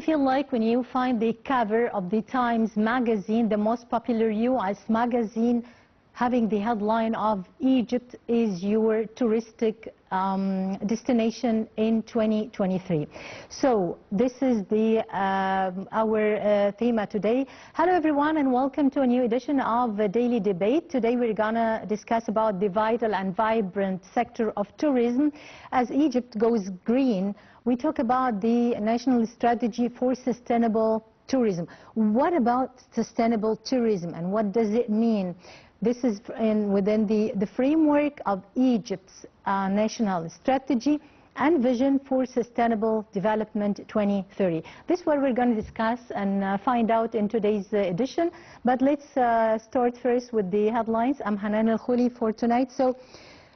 feel like when you find the cover of the Times magazine, the most popular U.S. magazine, having the headline of Egypt is your touristic destination in 2023. So this is the our theme today. Hello everyone and welcome to a new edition of Daily Debate. Today we're gonna discuss about the vital and vibrant sector of tourism. As Egypt goes green, we talk about the national strategy for sustainable tourism. What about sustainable tourism and what does it mean? This is within the framework of Egypt's national strategy and vision for sustainable development 2030. This is what we're going to discuss and find out in today's edition. But let's start first with the headlines. I'm Hanan Al-Khuli for tonight. So,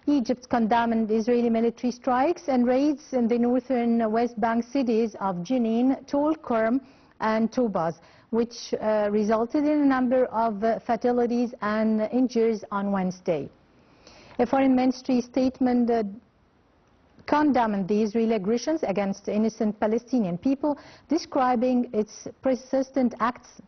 Egypt condemned Israeli military strikes and raids in the northern West Bank cities of Jenin, Tulkarm, and Tubas, which resulted in a number of fatalities and injuries on Wednesday. A foreign ministry statement condemned the Israeli aggressions against innocent Palestinian people, describing its persistent acts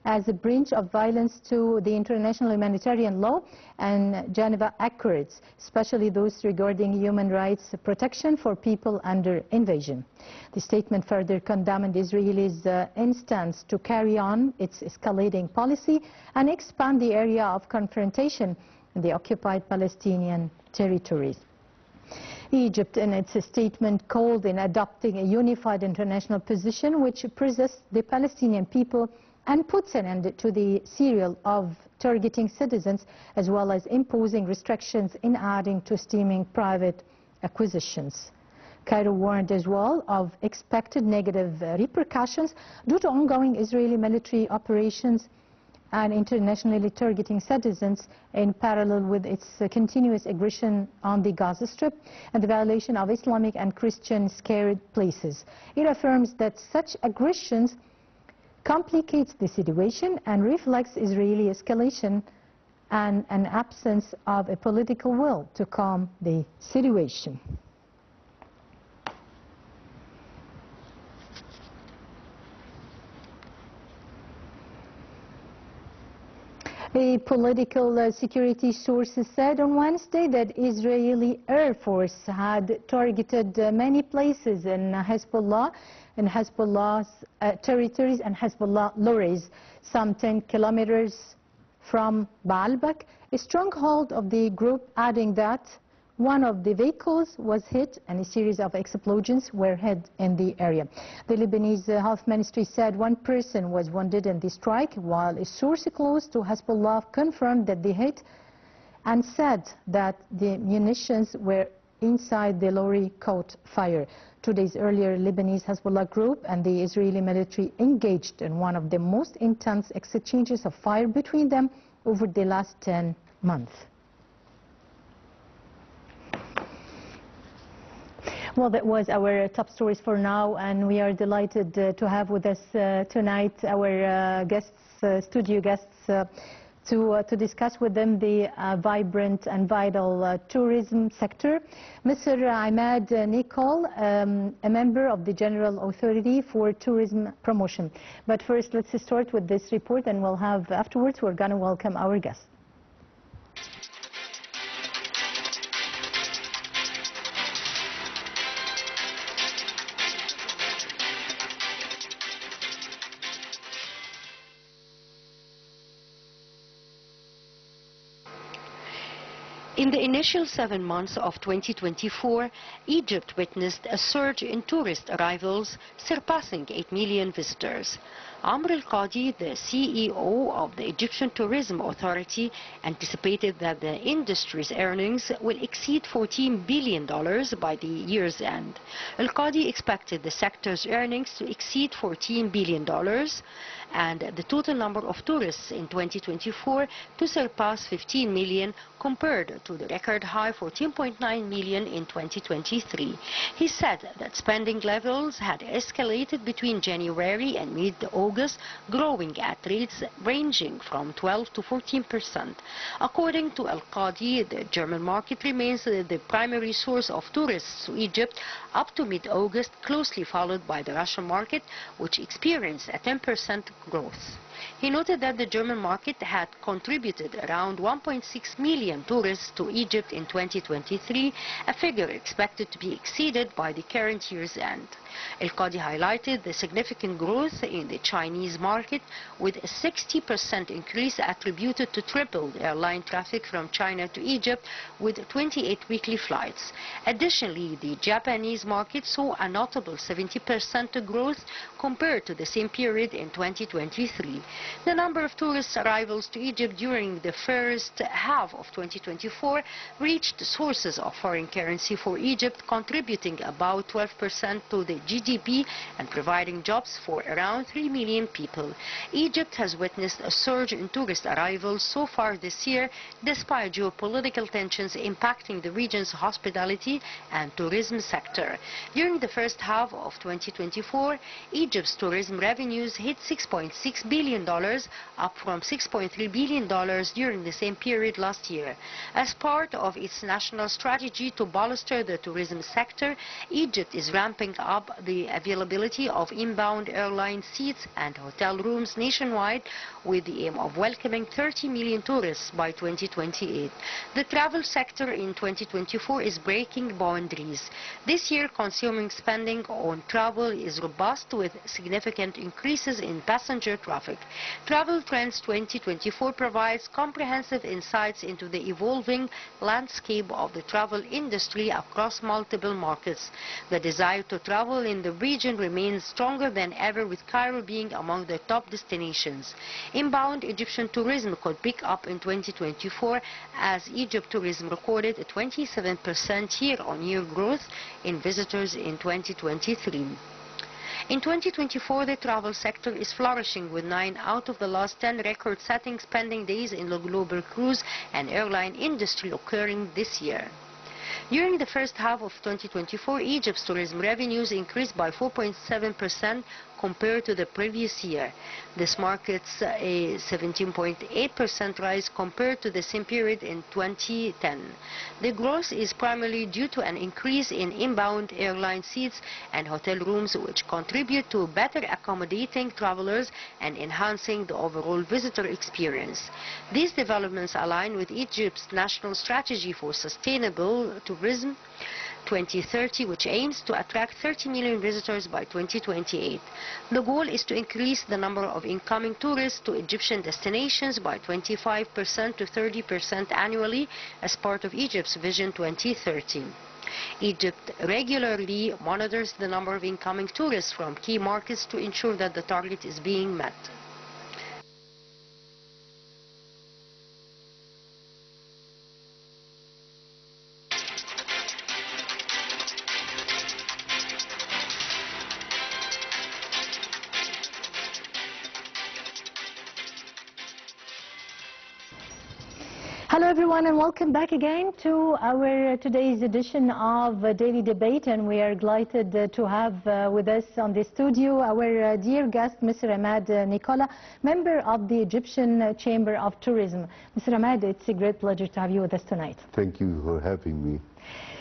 as a breach of violence to the international humanitarian law and Geneva Accords, especially those regarding human rights protection for people under invasion. The statement further condemned Israel's instance to carry on its escalating policy and expand the area of confrontation in the occupied Palestinian territories. Egypt, in its statement, called in adopting a unified international position which protects the Palestinian people and puts an end to the serial of targeting citizens as well as imposing restrictions in adding to stemming private acquisitions. Cairo warned as well of expected negative repercussions due to ongoing Israeli military operations and internationally targeting citizens in parallel with its continuous aggression on the Gaza Strip and the violation of Islamic and Christian sacred places. It affirms that such aggressions complicates the situation and reflects Israeli escalation and an absence of a political will to calm the situation. A political security source said on Wednesday that Israeli Air Force had targeted many places in Hezbollah's territories and Hezbollah lorries, some 10 kilometers from Baalbek, a stronghold of the group, adding that one of the vehicles was hit and a series of explosions were heard in the area. The Lebanese Health Ministry said one person was wounded in the strike, while a source close to Hezbollah confirmed that the hit and said that the munitions were inside the lorry caught fire. 2 days earlier, Lebanese Hezbollah group and the Israeli military engaged in one of the most intense exchanges of fire between them over the last 10 months. Well, that was our top stories for now, and we are delighted to have with us tonight our guests, studio guests, to discuss with them the vibrant and vital tourism sector. Mr. Emad Nicola, a member of the General Authority for Tourism Promotion. But first, let's start with this report, and we'll have afterwards, we're going to welcome our guests. In the initial 7 months of 2024, Egypt witnessed a surge in tourist arrivals, surpassing 8 million visitors. Amr al-Qadi, the CEO of the Egyptian Tourism Authority, anticipated that the industry's earnings will exceed $14 billion by the year's end. Al-Qadi expected the sector's earnings to exceed $14 billion and the total number of tourists in 2024 to surpass 15 million compared to the record high 14.9 million in 2023. He said that spending levels had escalated between January and mid-August August, growing at rates ranging from 12 to 14%. According to Al-Qadi, the German market remains the primary source of tourists to Egypt up to mid-August, closely followed by the Russian market, which experienced a 10% growth. He noted that the German market had contributed around 1.6 million tourists to Egypt in 2023, a figure expected to be exceeded by the current year's end. El-Qadi highlighted the significant growth in the Chinese market, with a 60% increase attributed to tripled airline traffic from China to Egypt, with 28 weekly flights. Additionally, the Japanese market saw a notable 70% growth compared to the same period in 2023. The number of tourist arrivals to Egypt during the first half of 2024 reached sources of foreign currency for Egypt, contributing about 12% to the GDP and providing jobs for around 3 million people. Egypt has witnessed a surge in tourist arrivals so far this year, despite geopolitical tensions impacting the region's hospitality and tourism sector. During the first half of 2024, Egypt's tourism revenues hit $6.6 billion, up from $6.3 billion during the same period last year. As part of its national strategy to bolster the tourism sector, Egypt is ramping up the availability of inbound airline seats and hotel rooms nationwide, with the aim of welcoming 30 million tourists by 2028. The travel sector in 2024 is breaking boundaries. This year, consumer spending on travel is robust, with significant increases in passenger traffic. Travel Trends 2024 provides comprehensive insights into the evolving landscape of the travel industry across multiple markets. The desire to travel in the region remains stronger than ever, with Cairo being among the top destinations. Inbound Egyptian tourism could pick up in 2024, as Egypt tourism recorded a 27% year-on-year growth in visitors in 2023. In 2024, the travel sector is flourishing, with 9 out of the last 10 record-setting spending days in the global cruise and airline industry occurring this year. During the first half of 2024, Egypt's tourism revenues increased by 4.7% compared to the previous year. This marks a 17.8% rise compared to the same period in 2010. The growth is primarily due to an increase in inbound airline seats and hotel rooms, which contribute to better accommodating travelers and enhancing the overall visitor experience. These developments align with Egypt's national strategy for sustainable tourism 2030, which aims to attract 30 million visitors by 2028. The goal is to increase the number of incoming tourists to Egyptian destinations by 25% to 30% annually as part of Egypt's Vision 2030. Egypt regularly monitors the number of incoming tourists from key markets to ensure that the target is being met. Hello everyone, and welcome back again to our today's edition of Daily Debate, and we are delighted to have with us on the studio our dear guest, Mr. Emad Nicola, member of the Egyptian Chamber of Tourism. Mr. Emad, it's a great pleasure to have you with us tonight. Thank you for having me.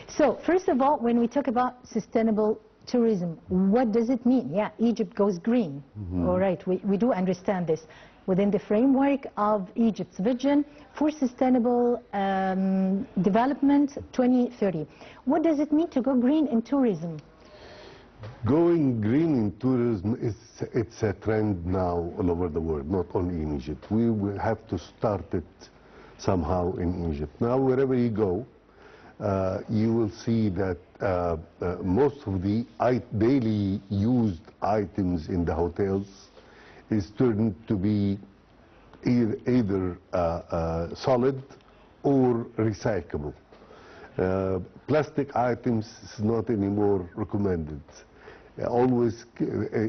So, first of all, when we talk about sustainable tourism, what does it mean? Yeah, Egypt goes green. All right, we do understand this. Within the framework of Egypt's vision for sustainable development 2030. What does it mean to go green in tourism? Going green in tourism, it's a trend now all over the world, not only in Egypt. We will have to start it somehow in Egypt. Now, wherever you go, you will see that most of the daily used items in the hotels is turned to be either solid or recyclable. Plastic items is not anymore recommended. Always,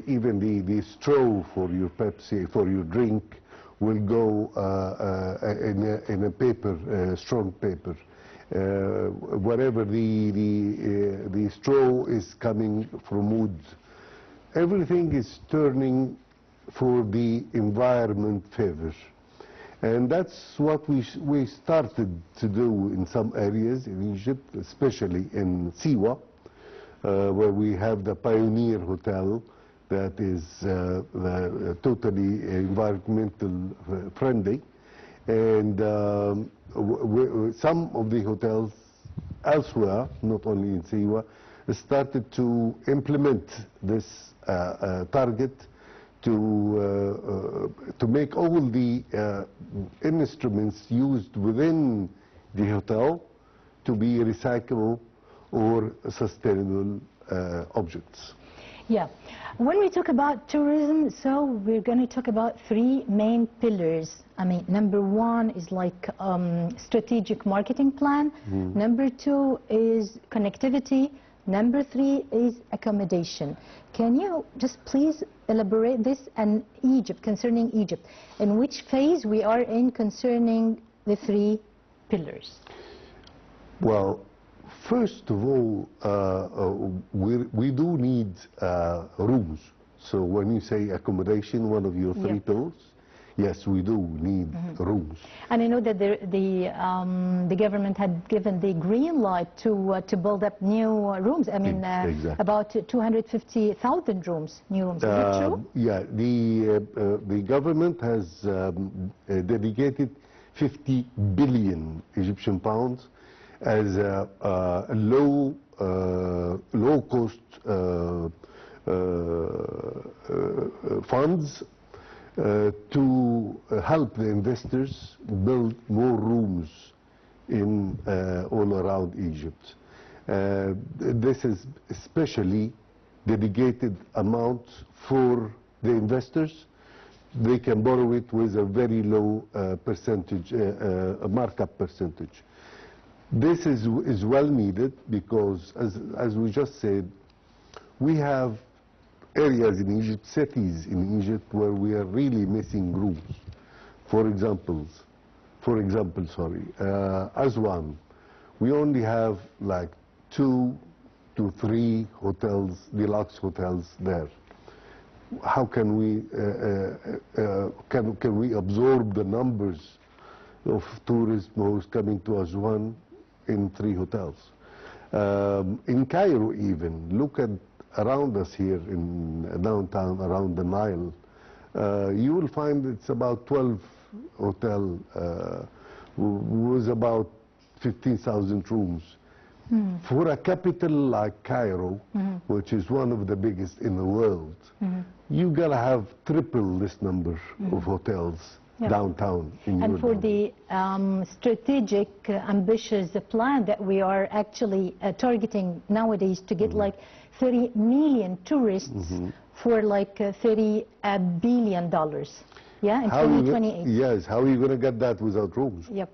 even the straw for your Pepsi, for your drink, will go in a paper, strong paper. Wherever the straw is coming from wood, everything is turning for the environment favor. And that's what we started to do in some areas in Egypt, especially in Siwa, where we have the Pioneer Hotel that is totally environmental friendly. And some of the hotels elsewhere, not only in Siwa, started to implement this target to make all the instruments used within the hotel to be recyclable or sustainable objects. Yeah. When we talk about tourism, so we're going to talk about three main pillars. I mean, number one is like strategic marketing plan. Number two is connectivity. Number three is accommodation. Can you just please elaborate this and Egypt, concerning Egypt, in which phase we are in concerning the three pillars? Well, first of all, we do need rooms. So when you say accommodation, one of your three pillars, yes, we do need rooms. And I know that the government had given the green light to build up new rooms. I mean, exactly. about 250,000 rooms, new rooms. Is it true? Yeah, the government has dedicated 50 billion Egyptian pounds as low cost funds to help the investors build more rooms in all around Egypt. This is especially dedicated amount for the investors. They can borrow it with a very low percentage, markup percentage. This is well needed because, as we just said, we have areas in Egypt, cities in Egypt, where we are really missing rooms. For example, Aswan, we only have like 2 to 3 hotels, deluxe hotels there. How can we can we absorb the numbers of tourists who's coming to Aswan in 3 hotels? In Cairo even, look at around us here in downtown, around the Nile, you will find it's about 12 hotel with about 15,000 rooms. For a capital like Cairo, which is one of the biggest in the world, you gotta have triple this number of hotels downtown. And for the strategic, ambitious plan that we are actually targeting nowadays to get like 30 million tourists for like $30 billion. Yeah, in 2028. Yes, how are you going to get that without rooms? Yep.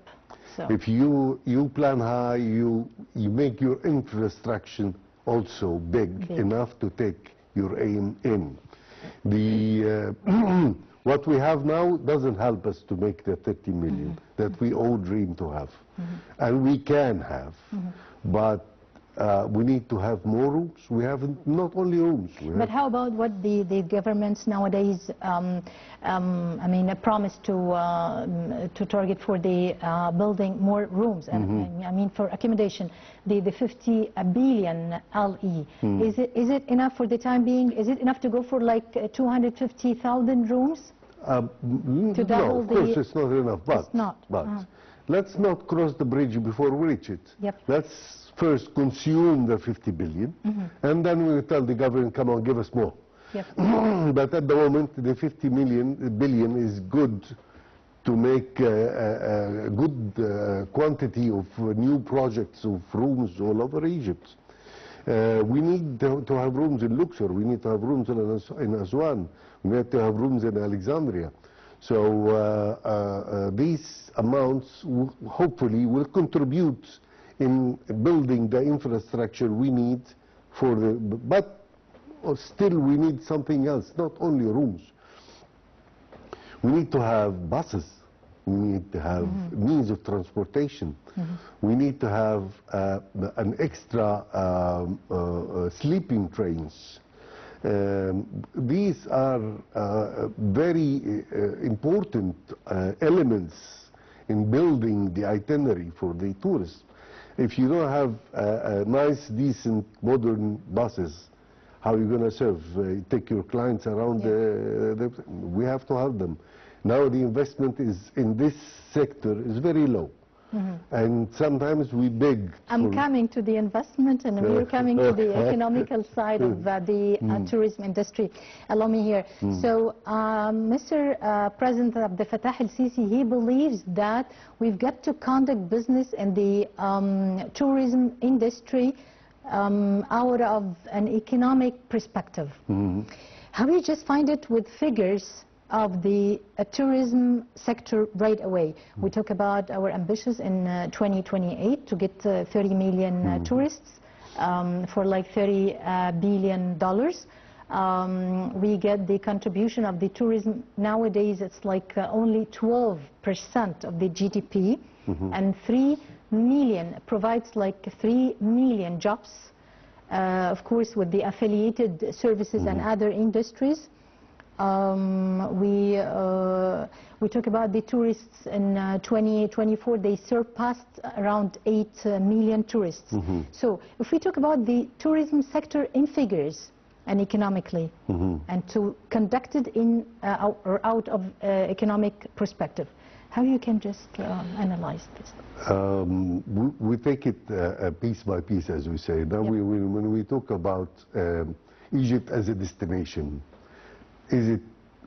So. If you plan high, you make your infrastructure also big enough to take your aim in. The what we have now doesn't help us to make the 30 million that we all dream to have, and we can have, but we need to have more rooms. We have not only rooms. But how about what the governments nowadays, I mean, promise to target for the building more rooms? And I mean, for accommodation, the 50 billion LE. Is it enough for the time being? Is it enough to go for like 250,000 rooms? To double no, of course it's not enough. But, it's not. But let's not cross the bridge before we reach it. Yep. Let's first consume the 50 billion, and then we tell the government, come on, give us more. Yep. But at the moment, the 50 billion is good to make a good quantity of new projects of rooms all over Egypt. We need to have rooms in Luxor. We need to have rooms in Aswan. We need to have rooms in Alexandria. So these amounts hopefully will contribute in building the infrastructure we need for the, but still we need something else, not only rooms. We need to have buses. We need to have means of transportation. We need to have an extra sleeping trains. These are very important elements in building the itinerary for the tourists. If you don't have nice, decent, modern buses, how are you going to serve? Take your clients around we have to have them. Now the investment is in this sector is very low. And sometimes we beg. I'm coming to the investment, and we're coming to the economical side of the tourism industry. Allow me here. So, Mr. President Abdel Fattah el-Sisi, he believes that we've got to conduct business in the tourism industry out of an economic perspective. How do you just find it with figures of the tourism sector right away? We talk about our ambitions in 2028 to get 30 million tourists for like $30 billion. We get the contribution of the tourism nowadays, it's like only 12% of the GDP, and 3 million provides like 3 million jobs, of course with the affiliated services and other industries. We talk about the tourists in 2024, they surpassed around 8 million tourists. So if we talk about the tourism sector in figures and economically, and to conduct it in or out of economic perspective, how you can just analyze this? We take it piece by piece, as we say. Now, when we talk about Egypt as a destination, is it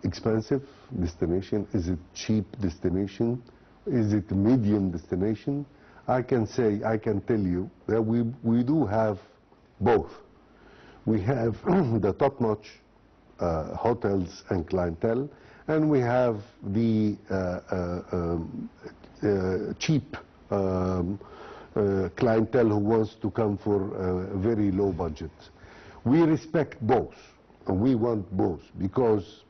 expensive destination? Is it cheap destination? Is it medium destination? I can tell you that we do have both. We have the top-notch hotels and clientele, and we have the cheap clientele who wants to come for a very low budget. We respect both. We want both, because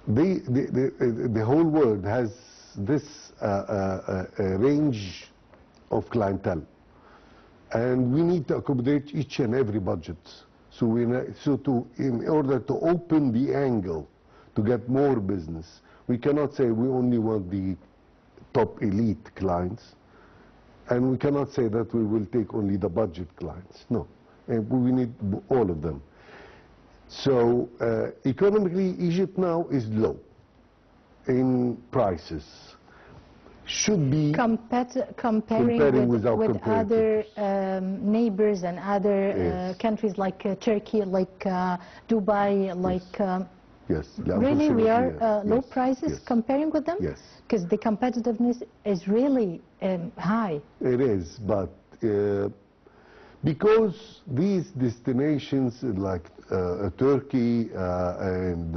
the whole world has this range of clientele, and we need to accommodate each and every budget. So in order to open the angle to get more business, we cannot say we only want the top elite clients, and we cannot say that we will take only the budget clients. No, we need all of them. So economically, Egypt now is low in prices. Should be comparing with other neighbors and other countries like Turkey, like Dubai, like yes. Really, we are low prices comparing with them? Yes. Because the competitiveness is really high. It is, but because these destinations like Turkey and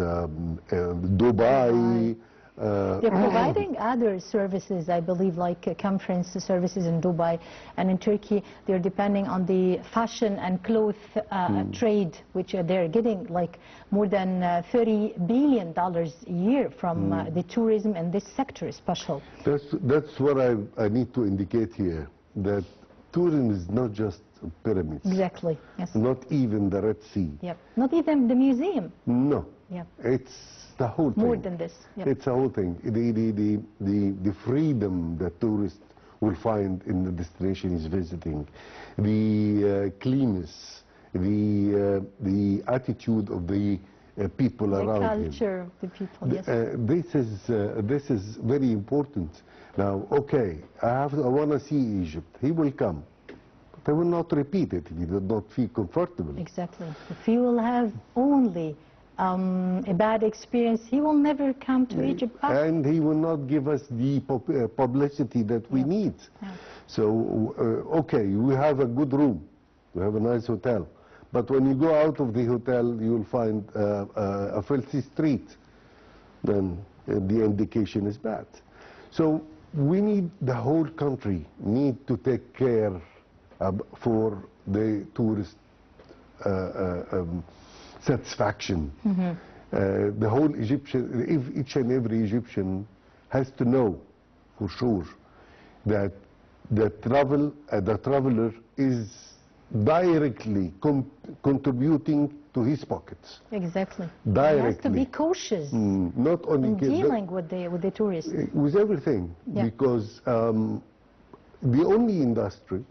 Dubai, they're providing other services, I believe, like conference services in Dubai, and in Turkey they're depending on the fashion and cloth trade, which they're getting like more than $30 billion a year from the tourism and this sector special. That's what I need to indicate here, that tourism is not just pyramids. Exactly, yes. Not even the Red Sea. Yep. Not even the museum. No. Yep. It's the whole thing. More than this. Yep. It's the whole thing. The freedom that tourists will find in the destination is visiting, the cleanness, the attitude of the people around him. The culture of the people, yes. This is very important. Now, okay, I want to see Egypt. He will come. But I will not repeat it if he does not feel comfortable. Exactly. If he will have only a bad experience, he will never come to Egypt back. And he will not give us the publicity that we need. Yeah. So, okay, we have a good room. We have a nice hotel. But when you go out of the hotel, you will find a filthy street. Then the indication is bad. So we need, the whole country need to take care for the tourist satisfaction. The whole Egyptian, if each and every Egyptian has to know for sure that the traveler is directly contributing to to his pockets. Exactly. Directly. He has to be cautious Not only in dealing with the tourists. with everything, because the only industry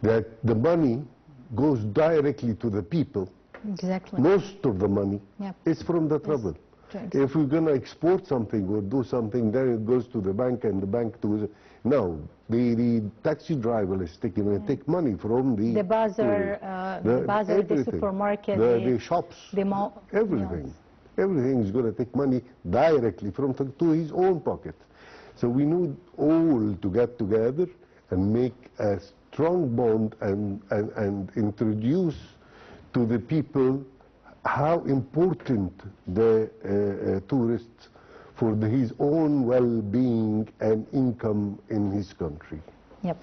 that the money goes directly to the people, exactly, most of the money is from the travel. If we're going to export something or do something, then it goes to the bank, and the bank to no. The taxi driver is take money from the bazaar, the supermarket, the shops, the mall, everything. Everything is going to take money directly to his own pocket. So we need all to get together and make a strong bond and introduce to the people how important the tourists for his own well-being and income in his country. Yep.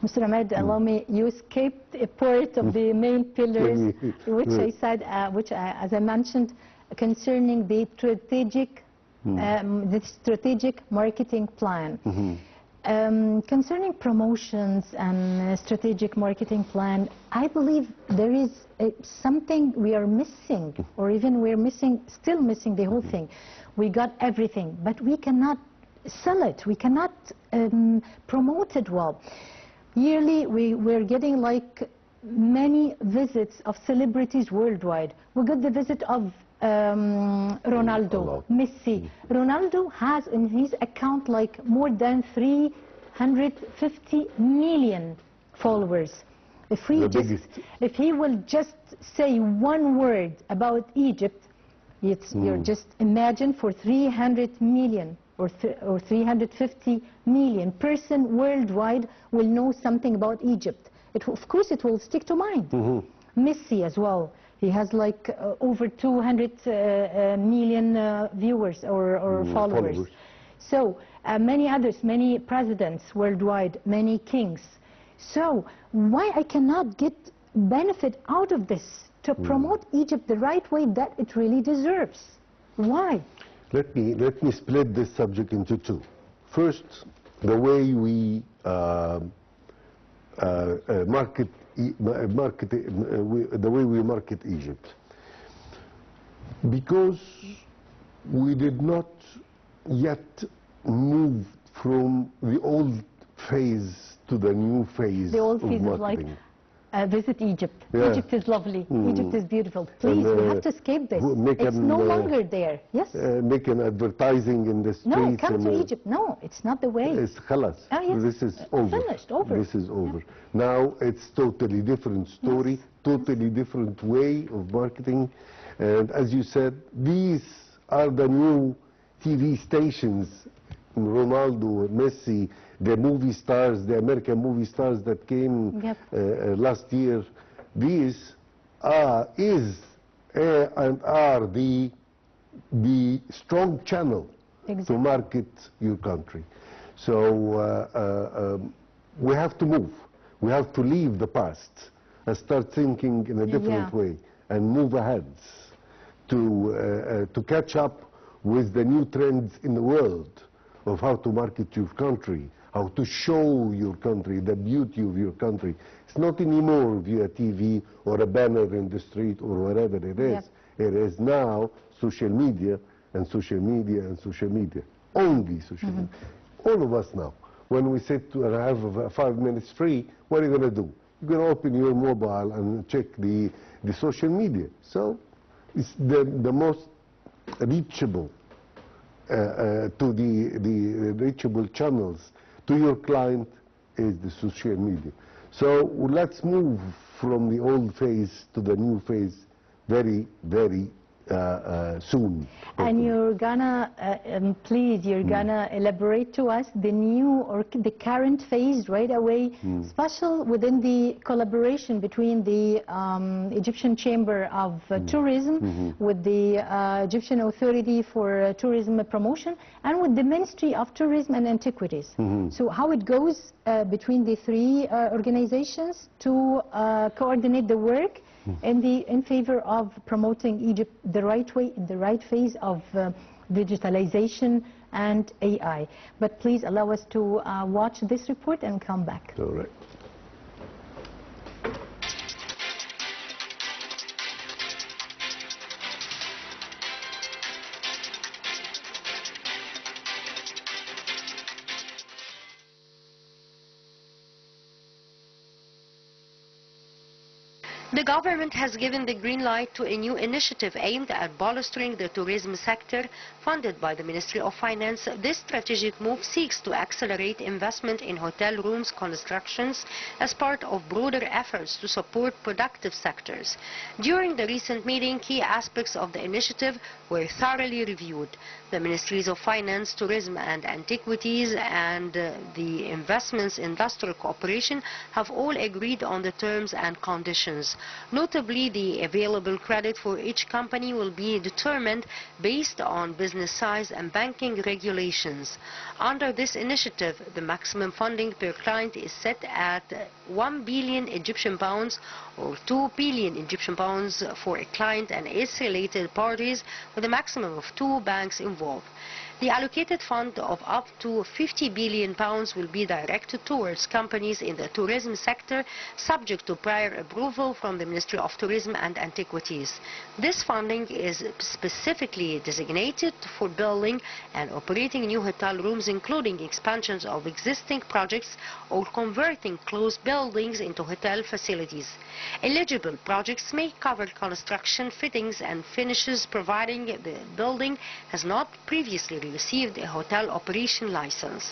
Mr. Emad, allow me, you escaped a part of the main pillars, which I said, as I mentioned, concerning the strategic marketing plan. Concerning promotions and strategic marketing plan, I believe there is something we are missing, or even we're still missing the whole thing. We got everything, but we cannot sell it. We cannot promote it well. Yearly, we're getting like many visits of celebrities worldwide. We got the visit of Ronaldo, Messi. Ronaldo has in his account like more than 350 million followers. If he will just say one word about Egypt, you're just imagine for 300 million or 350 million person worldwide will know something about Egypt. Of course it will stick to mind. Messi as well. He has like over 200 million viewers or followers. So many others, many presidents worldwide, many kings. So why I cannot get benefit out of this to promote Egypt the right way that it really deserves? Why? Let me split this subject into two. First, the way we market Egypt, because we did not yet move from the old phase to the new phase. The old phase is like visit Egypt. Egypt is lovely. Egypt is beautiful. Please, we have to escape this. It's no longer there. Yes. Make an advertising in the streets. No, come to Egypt. No, it's not the way. It's khalas. Yes. This is over. Finished. Over. This is over. Now it's totally different story, totally different way of marketing. And as you said, these are the new TV stations. Ronaldo, Messi, the movie stars, the American movie stars that came last year. These are the strong channel to market your country. So we have to move. We have to leave the past and start thinking in a different way and move ahead to catch up with the new trends in the world of how to market your country, how to show your country, the beauty of your country. It's not anymore via TV or a banner in the street or whatever it is. It is now social media and social media and social media. Only social media. All of us now. When we sit and have 5 minutes free, what are you going to do? You're going to open your mobile and check the social media. So it's the most reachable to the reachable channels to your client is the social media. So let's move from the old phase to the new phase very, very soon. And you're gonna, please, you're gonna elaborate to us the new or the current phase right away, special within the collaboration between the Egyptian Chamber of Tourism with the Egyptian Authority for Tourism Promotion and with the Ministry of Tourism and Antiquities. So how it goes between the three organizations to coordinate the work in favor of promoting Egypt the right way, in the right phase of digitalization and AI. But please allow us to watch this report and come back. All right. The government has given the green light to a new initiative aimed at bolstering the tourism sector, funded by the Ministry of Finance. This strategic move seeks to accelerate investment in hotel rooms constructions as part of broader efforts to support productive sectors. During the recent meeting, key aspects of the initiative were thoroughly reviewed. The Ministries of Finance, Tourism and Antiquities and the Investments Industrial Cooperation have all agreed on the terms and conditions. Notably, the available credit for each company will be determined based on business size and banking regulations. Under this initiative, the maximum funding per client is set at 1 billion Egyptian pounds or 2 billion Egyptian pounds for a client and its related parties, with a maximum of 2 banks involved. The allocated fund of up to 50 billion pounds will be directed towards companies in the tourism sector, subject to prior approval from the Ministry of Tourism and Antiquities. This funding is specifically designated for building and operating new hotel rooms, including expansions of existing projects or converting closed buildings into hotel facilities. Eligible projects may cover construction, fittings and finishes, providing the building has not previously received a hotel operation license.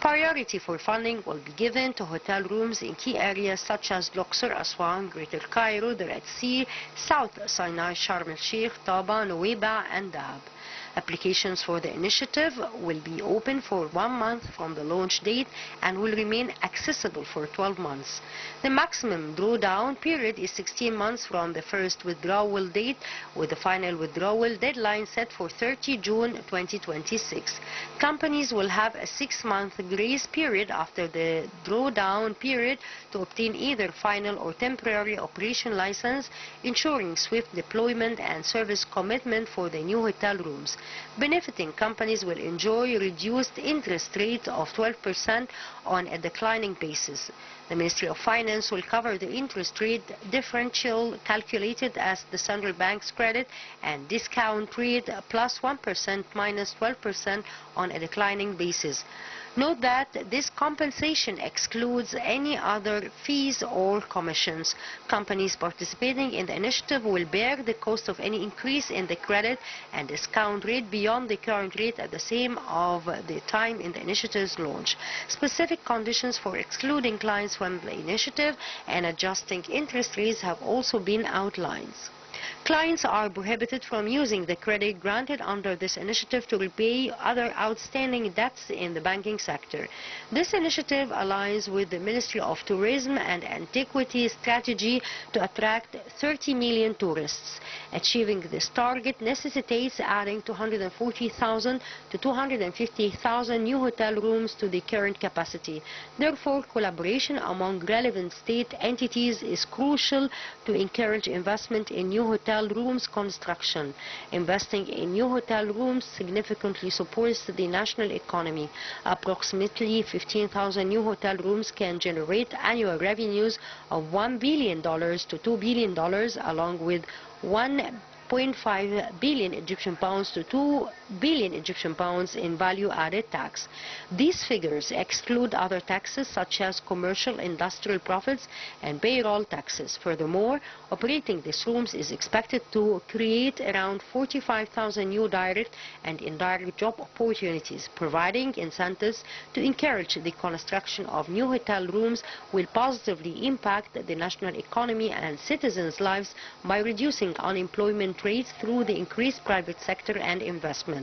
Priority for funding will be given to hotel rooms in key areas such as Luxor, Aswan, Greater Cairo, the Red Sea, South Sinai, Sharm el-Sheikh, Taba, Nuweiba and Dahab. Applications for the initiative will be open for 1 month from the launch date and will remain accessible for 12 months. The maximum drawdown period is 16 months from the first withdrawal date, with the final withdrawal deadline set for 30 June 2026. Companies will have a 6-month grace period after the drawdown period to obtain either final or temporary operation license, ensuring swift deployment and service commitment for the new hotel rooms. Benefiting companies will enjoy reduced interest rate of 12% on a declining basis. The Ministry of Finance will cover the interest rate differential calculated as the central bank's credit and discount rate plus 1% minus 12% on a declining basis. Note that this compensation excludes any other fees or commissions. Companies participating in the initiative will bear the cost of any increase in the credit and discount rate beyond the current rate at the same of the time in the initiative's launch. Specific conditions for excluding clients from the initiative and adjusting interest rates have also been outlined. Clients are prohibited from using the credit granted under this initiative to repay other outstanding debts in the banking sector. This initiative aligns with the Ministry of Tourism and Antiquities strategy to attract 30 million tourists. Achieving this target necessitates adding 240,000 to 250,000 new hotel rooms to the current capacity. Therefore, collaboration among relevant state entities is crucial to encourage investment in new hotel rooms construction. Investing in new hotel rooms significantly supports the national economy. Approximately 15,000 new hotel rooms can generate annual revenues of $1 billion to $2 billion, along with 1.5 billion Egyptian pounds to 2 billion Egyptian pounds in value-added tax. These figures exclude other taxes such as commercial industrial profits and payroll taxes. Furthermore, operating these rooms is expected to create around 45,000 new direct and indirect job opportunities. Providing incentives to encourage the construction of new hotel rooms will positively impact the national economy and citizens' lives by reducing unemployment rates through the increased private sector and investment.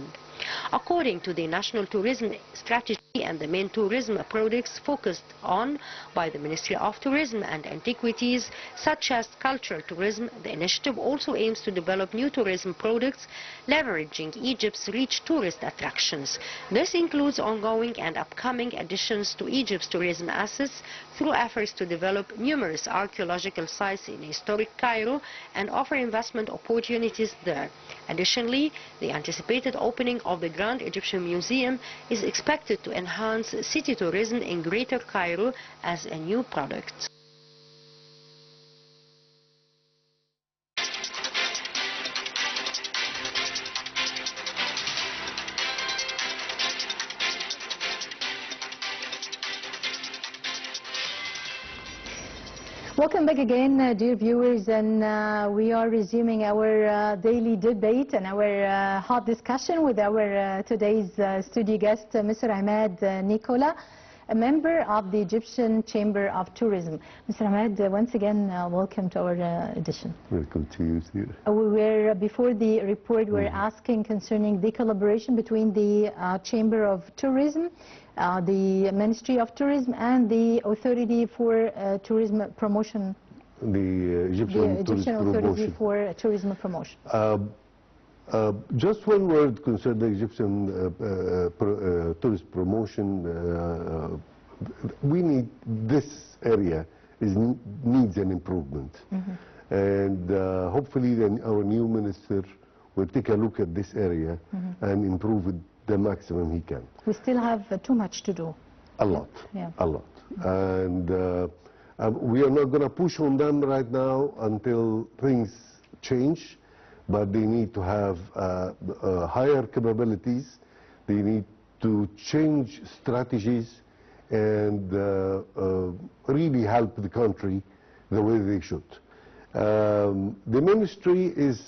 According to the National Tourism Strategy and the main tourism products focused on by the Ministry of Tourism and Antiquities, such as cultural tourism, the initiative also aims to develop new tourism products leveraging Egypt's rich tourist attractions. This includes ongoing and upcoming additions to Egypt's tourism assets through efforts to develop numerous archaeological sites in historic Cairo and offer investment opportunities there. Additionally, the anticipated opening of the Grand Egyptian Museum is expected to enhance city tourism in Greater Cairo as a new product. Welcome back again, dear viewers, and we are resuming our daily debate and our hot discussion with our today's studio guest, Mr. Emad Nicola, a member of the Egyptian Chamber of Tourism. Mr. Emad, once again, welcome to our edition. Welcome to you, too. We were, before the report, we were asking concerning the collaboration between the Chamber of Tourism, the Ministry of Tourism, and the Authority for Tourism Promotion. The Egyptian Authority for Tourism Promotion. Just one word concerning the Egyptian tourist promotion. We need, this area needs an improvement. And hopefully then our new minister will take a look at this area and improve it the maximum he can. We still have too much to do. A lot, yeah. A lot. And we are not going to push on them right now until things change, but they need to have higher capabilities. They need to change strategies and really help the country the way they should. The ministry is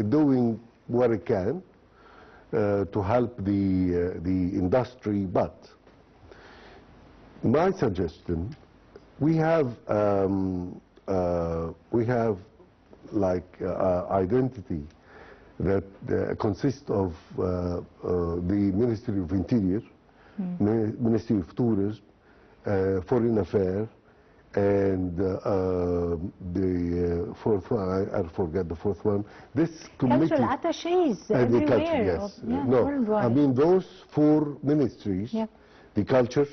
doing what it can to help the industry, but my suggestion, we have like identity that consists of the Ministry of Interior, Ministry of Tourism, Foreign Affairs, and the fourth one, I forget the fourth one. This committee, cultural attaches everywhere. The culture, yes. Yeah, no, worldwide. I mean those four ministries, yeah. The culture,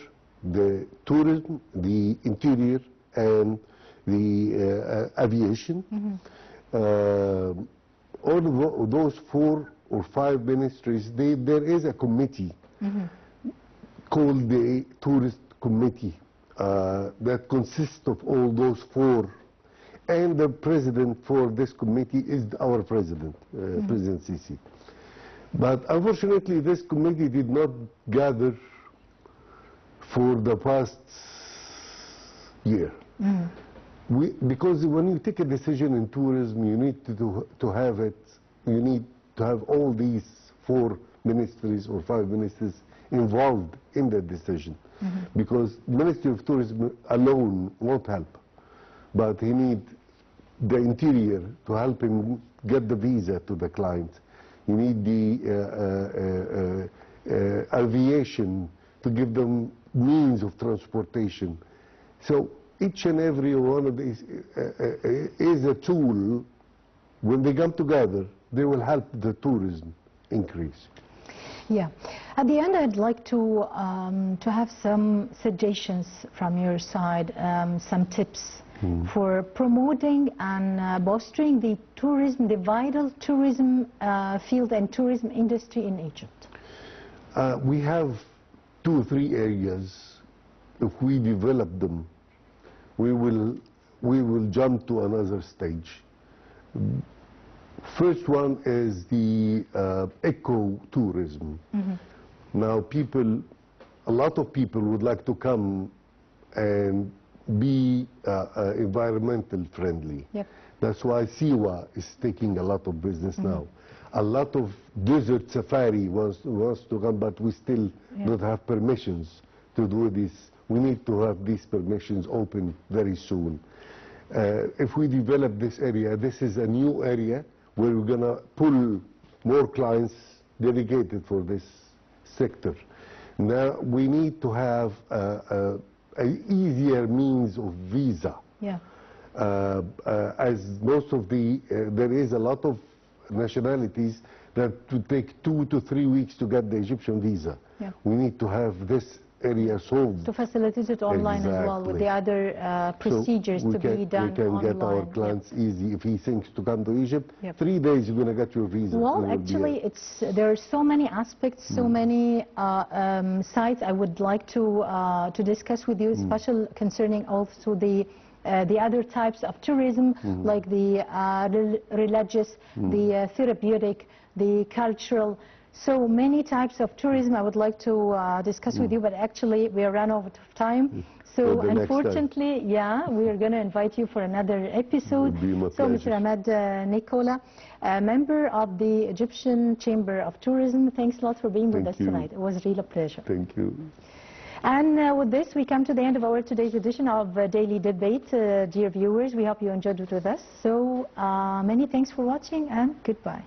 the tourism, the interior, and the aviation. All of those 4 or 5 ministries, there is a committee called the Tourist Committee that consists of all those 4, and the president for this committee is our president, President Sisi. But unfortunately, this committee did not gather for the past year. Because when you take a decision in tourism, you need to have it, you need to have all these 4 ministries or 5 ministries involved in the decision. Because Ministry of Tourism alone won't help, but he needs the interior to help him get the visa to the client. You need the aviation to give them means of transportation. So each and every one of these is a tool. When they come together, they will help the tourism increase. Yeah. At the end, I'd like to have some suggestions from your side, some tips for promoting and bolstering the tourism, the vital tourism field and tourism industry in Egypt. We have 2 or 3 areas. If we develop them, we will jump to another stage. First one is the eco-tourism. Now a lot of people would like to come and be environmental friendly. Yep. That's why Siwa is taking a lot of business now. A lot of desert safari wants to come, but we still don't have permissions to do this. We need to have these permissions open very soon. If we develop this area, this is a new area where we're going to pull more clients dedicated for this sector. Now we need to have an easier means of visa. Yeah. As most of there is a lot of nationalities that would take 2 to 3 weeks to get the Egyptian visa. Yeah. We need to have this area solved. To facilitate it online as well, with the other procedures to be done online. We can get our clients easy. If he thinks to come to Egypt, 3 days you're going to get your visa. Well, actually, there are so many aspects, so many sites I would like to discuss with you, especially concerning also the other types of tourism, like the religious, the therapeutic, the cultural. So many types of tourism I would like to discuss with you, but actually we are run out of time. So unfortunately, yeah, we are going to invite you for another episode. So Mr. Emad Nicola, a member of the Egyptian Chamber of Tourism, thanks a lot for being with us tonight. It was really a pleasure. Thank you. And with this, we come to the end of our today's edition of Daily Debate. Dear viewers, we hope you enjoyed it with us. So many thanks for watching, and goodbye.